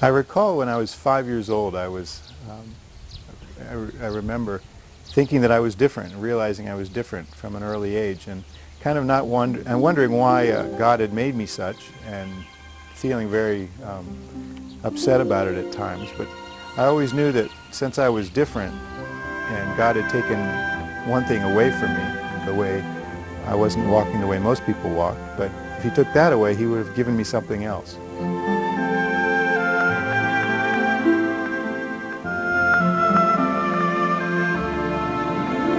I recall when I was 5 years old, I remember thinking that I was different, realizing I was different from an early age, and kind of wondering why God had made me such, and feeling very upset about it at times. But I always knew that since I was different, and God had taken one thing away from me, the way I wasn't walking the way most people walk, but if He took that away, He would have given me something else.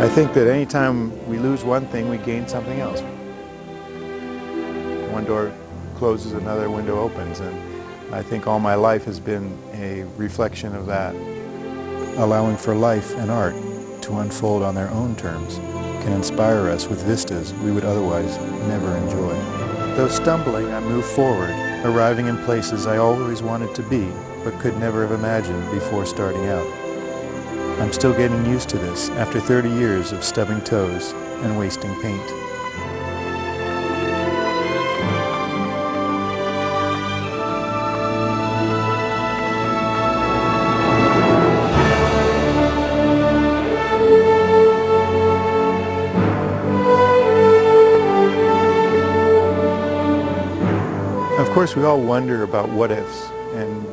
I think that any time we lose one thing, we gain something else. One door closes, another window opens, and I think all my life has been a reflection of that. Allowing for life and art to unfold on their own terms can inspire us with vistas we would otherwise never enjoy. Though stumbling, I move forward, arriving in places I always wanted to be, but could never have imagined before starting out. I'm still getting used to this after 30 years of stubbing toes and wasting paint. Of course, we all wonder about what ifs, and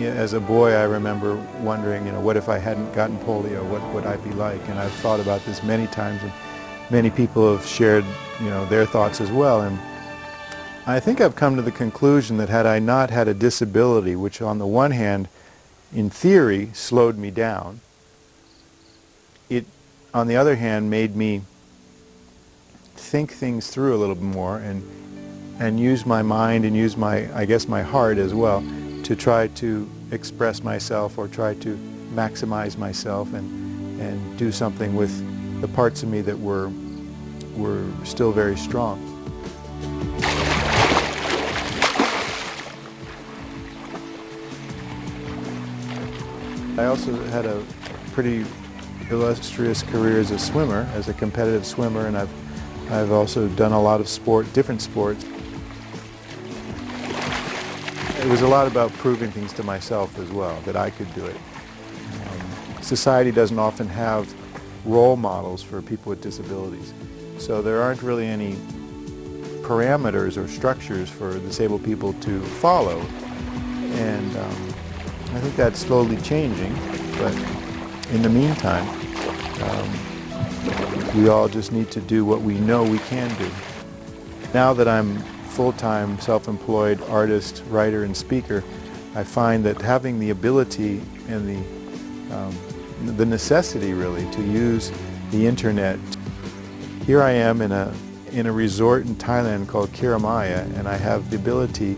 as a boy, I remember wondering, what if I hadn't gotten polio, what would I be like? And I've thought about this many times, and many people have shared, their thoughts as well. And I think I've come to the conclusion that had I not had a disability, which on the one hand, in theory, slowed me down, it, on the other hand, made me think things through a little bit more and use my mind and use I guess my heart as well, to try to express myself or try to maximize myself and do something with the parts of me that were still very strong. I also had a pretty illustrious career as a swimmer, as a competitive swimmer, and I've also done a lot of different sports. It was a lot about proving things to myself as well, that I could do it. Society doesn't often have role models for people with disabilities, so there aren't really any parameters or structures for disabled people to follow. And I think that's slowly changing, but in the meantime, we all just need to do what we know we can do. Now that I'm full-time, self-employed artist, writer, and speaker, I find that having the ability and the necessity, really, to use the internet. Here I am in a resort in Thailand called Kiramaya, and I have the ability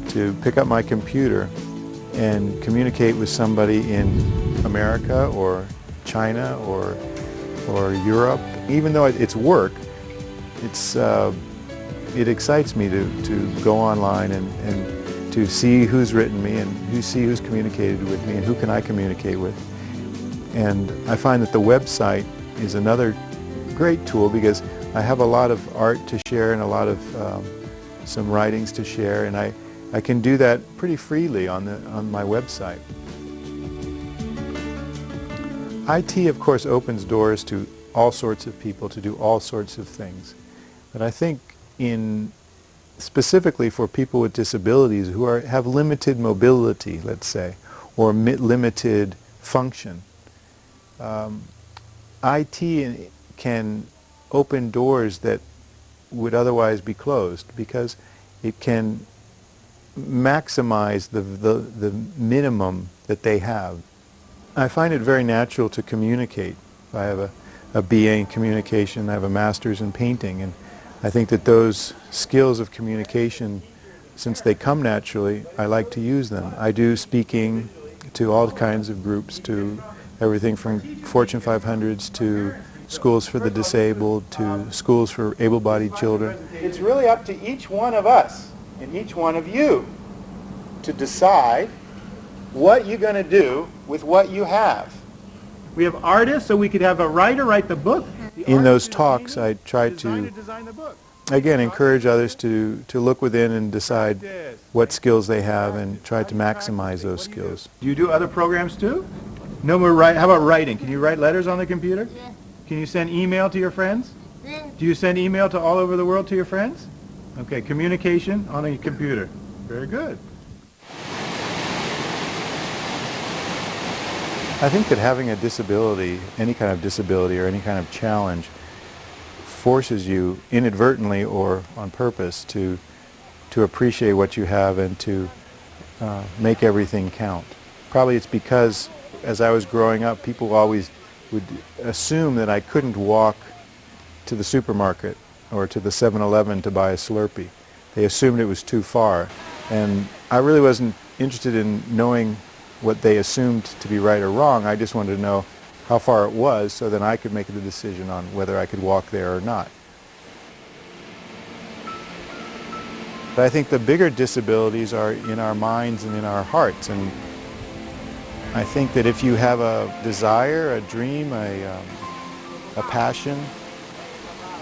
to pick up my computer and communicate with somebody in America or China or Europe. Even though it's work, it excites me to go online and to see who's written me and see who's communicated with me and who can I communicate with. And I find that the website is another great tool because I have a lot of art to share and a lot of some writings to share, and I can do that pretty freely on my website. IT, of course, opens doors to all sorts of people to do all sorts of things. But I think specifically for people with disabilities who have limited mobility, let's say, or limited function, IT can open doors that would otherwise be closed because it can maximize the minimum that they have. I find it very natural to communicate. I have a BA in communication, I have a master's in painting, and I think that those skills of communication, since they come naturally, I like to use them. I do speaking to all kinds of groups, to everything from Fortune 500s to schools for the disabled to schools for able-bodied children. It's really up to each one of us and each one of you to decide what you're going to do with what you have. We have artists, so we could have a writer write the book. In those talks, I tried to again, encourage others to look within and decide what skills they have and try to maximize those skills. Do you do other programs too? No more write. How about writing? Can you write letters on the computer? Yeah. Can you send email to your friends? Yeah. Do you send email to all over the world to your friends? Okay, communication on a computer. Very good. I think that having a disability, any kind of disability or any kind of challenge, forces you inadvertently or on purpose to appreciate what you have and to make everything count. Probably it's because as I was growing up, people always would assume that I couldn't walk to the supermarket or to the 7-Eleven to buy a Slurpee. They assumed it was too far. And I really wasn't interested in knowing what they assumed to be right or wrong. I just wanted to know how far it was so then I could make the decision on whether I could walk there or not. But I think the bigger disabilities are in our minds and in our hearts. And I think that if you have a desire, a dream, a passion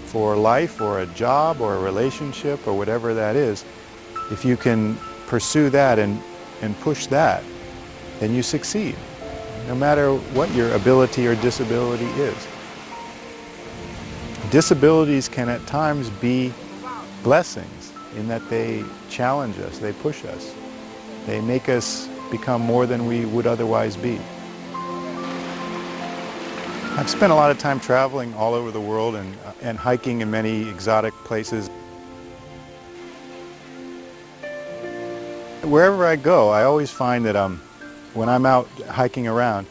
for life or a job or a relationship or whatever that is, if you can pursue that and push that, then you succeed, no matter what your ability or disability is. Disabilities can at times be blessings in that they challenge us, they push us, they make us become more than we would otherwise be. I've spent a lot of time traveling all over the world and hiking in many exotic places. Wherever I go, I always find that when I'm out hiking around,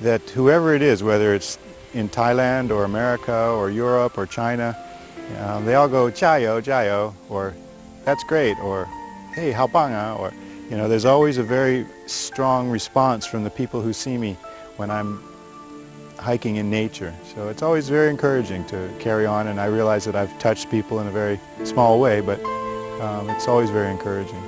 that whoever it is, whether it's in Thailand or America or Europe or China, they all go, "Jiao, jiao," or "That's great," or "Hey, how bang," or there's always a very strong response from the people who see me when I'm hiking in nature. So it's always very encouraging to carry on, and I realize that I've touched people in a very small way, but it's always very encouraging.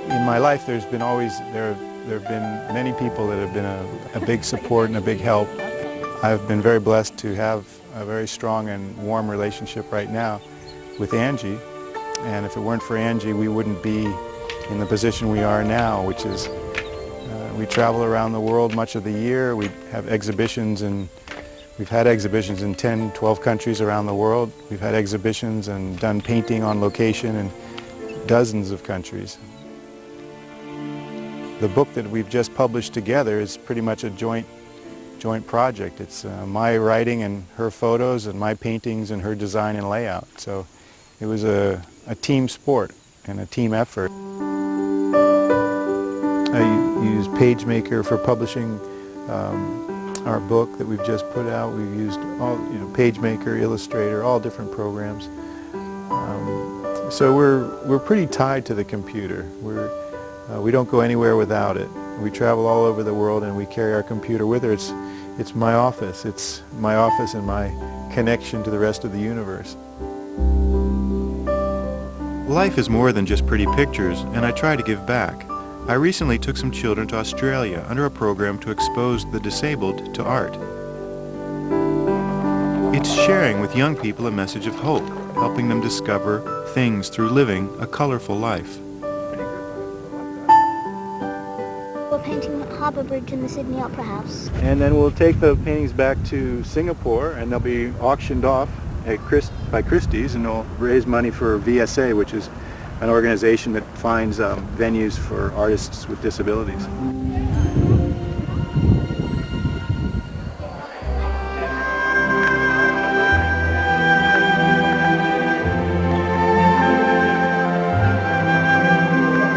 In my life, there have been many people that have been a big support and a big help. I've been very blessed to have a very strong and warm relationship right now with Angie, and if it weren't for Angie, we wouldn't be in the position we are now, which is we travel around the world much of the year. We have exhibitions, and we've had exhibitions in 10, 12 countries around the world. We've had exhibitions and done painting on location in dozens of countries. The book that we've just published together is pretty much a joint project. It's my writing and her photos and my paintings and her design and layout. So it was a team sport and a team effort. I use PageMaker for publishing our book that we've just put out. We've used all, PageMaker, Illustrator, all different programs. So we're pretty tied to the computer. We don't go anywhere without it. We travel all over the world and we carry our computer with her. It's my office. It's my office and my connection to the rest of the universe. Life is more than just pretty pictures, and I try to give back. I recently took some children to Australia under a program to expose the disabled to art. It's sharing with young people a message of hope, helping them discover things through living a colorful life. We're painting Harbour Bridge in the Sydney Opera House. And then we'll take the paintings back to Singapore, and they'll be auctioned off by Christie's, and they'll raise money for VSA, which is an organization that finds venues for artists with disabilities.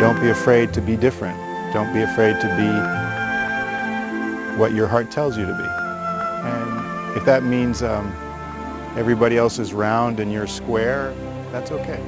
Don't be afraid to be different. Don't be afraid to be what your heart tells you to be. And if that means everybody else is round and you're square, that's okay.